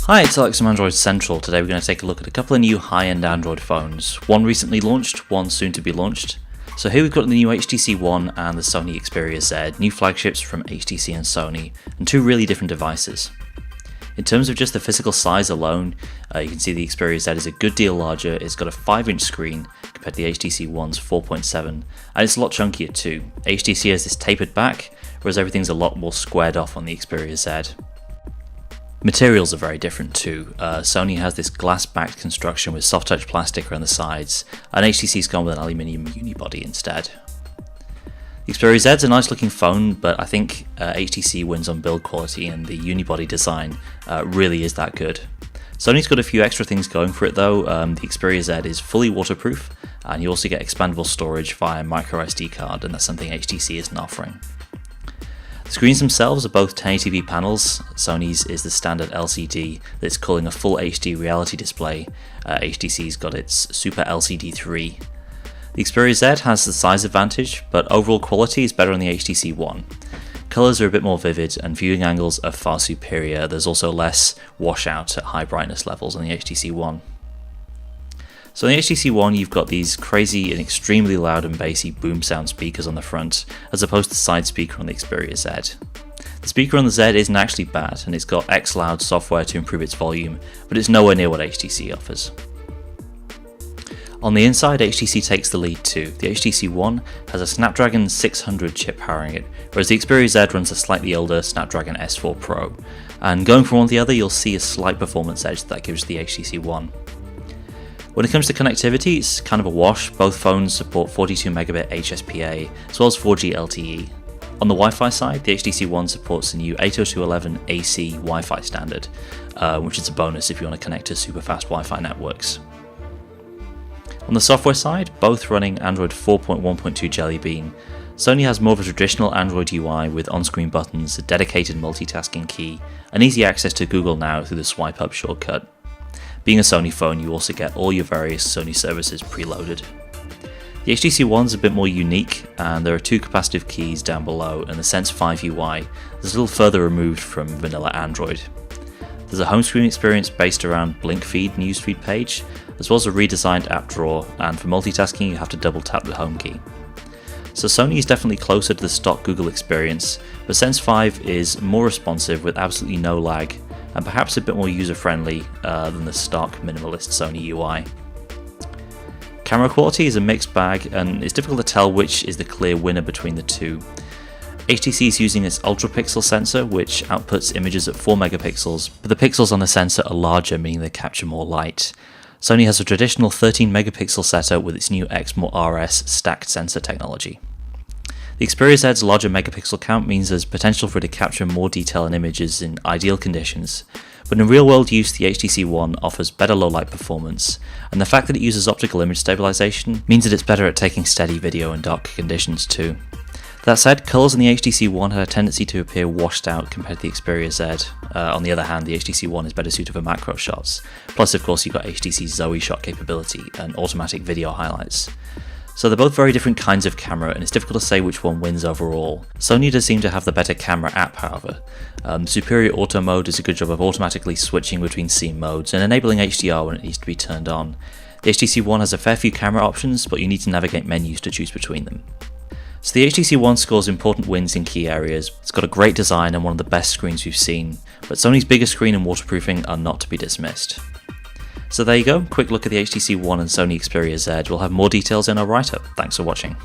Hi, it's Alex from Android Central. Today we're going to take a look at a couple of new high-end Android phones. One recently launched, one soon to be launched. So here we've got the new HTC One and the Sony Xperia Z, new flagships from HTC and Sony, and two really different devices. In terms of just the physical size alone, you can see the Xperia Z is a good deal larger. It's got a 5-inch screen compared to the HTC One's 4.7, and it's a lot chunkier too. HTC has this tapered back, whereas everything's a lot more squared off on the Xperia Z. Materials are very different too. Sony has this glass-backed construction with soft touch plastic around the sides, and HTC's gone with an aluminium unibody instead. The Xperia Z is a nice looking phone, but I think HTC wins on build quality, and the unibody design really is that good. Sony's got a few extra things going for it though. The Xperia Z is fully waterproof, and you also get expandable storage via microSD card, and that's something HTC isn't offering. The screens themselves are both 1080p panels. Sony's is the standard LCD that's calling a full HD reality display. HTC's got its Super LCD 3. The Xperia Z has the size advantage, but overall quality is better on the HTC One. Colours are a bit more vivid and viewing angles are far superior. There's also less washout at high brightness levels on the HTC One. So on the HTC One you've got these crazy and extremely loud and bassy boom sound speakers on the front, as opposed to the side speaker on the Xperia Z. The speaker on the Z isn't actually bad, and it's got xLoud software to improve its volume, but it's nowhere near what HTC offers. On the inside, HTC takes the lead too. The HTC One has a Snapdragon 600 chip powering it, whereas the Xperia Z runs a slightly older Snapdragon S4 Pro. And going from one to the other, you'll see a slight performance edge that gives the HTC One. When it comes to connectivity, it's kind of a wash. Both phones support 42 megabit HSPA as well as 4G LTE. On the Wi-Fi side, the HTC One supports the new 802.11 AC Wi-Fi standard, which is a bonus if you want to connect to super fast Wi-Fi networks. On the software side, both running Android 4.1.2 Jelly Bean. Sony has more of a traditional Android UI with on-screen buttons, a dedicated multitasking key, and easy access to Google Now through the swipe up shortcut. Being a Sony phone, you also get all your various Sony services preloaded. The HTC One's a bit more unique, and there are two capacitive keys down below, and the Sense 5 UI is a little further removed from vanilla Android. There's a home screen experience based around Blink Feed newsfeed page, as well as a redesigned app drawer, and for multitasking you have to double tap the home key. So Sony is definitely closer to the stock Google experience, but Sense 5 is more responsive with absolutely no lag, and perhaps a bit more user-friendly than the stock minimalist Sony UI. Camera quality is a mixed bag, and it's difficult to tell which is the clear winner between the two. HTC is using its ultra-pixel sensor, which outputs images at 4 megapixels, but the pixels on the sensor are larger, meaning they capture more light. Sony has a traditional 13 megapixel setup with its new Exmor RS stacked sensor technology. The Xperia Z's larger megapixel count means there's potential for it to capture more detail in images in ideal conditions, but in real-world use the HTC One offers better low-light performance, and the fact that it uses optical image stabilization means that it's better at taking steady video in dark conditions too. That said, colours on the HTC One had a tendency to appear washed out compared to the Xperia Z. On the other hand, the HTC One is better suited for macro shots, plus of course you've got HTC's Zoe shot capability and automatic video highlights. So they're both very different kinds of camera, and it's difficult to say which one wins overall. Sony does seem to have the better camera app, however. Superior Auto Mode does a good job of automatically switching between scene modes and enabling HDR when it needs to be turned on. The HTC One has a fair few camera options, but you need to navigate menus to choose between them. So the HTC One scores important wins in key areas. It's got a great design and one of the best screens we've seen, but Sony's bigger screen and waterproofing are not to be dismissed. So there you go, quick look at the HTC One and Sony Xperia Z. We'll have more details in our write-up. Thanks for watching.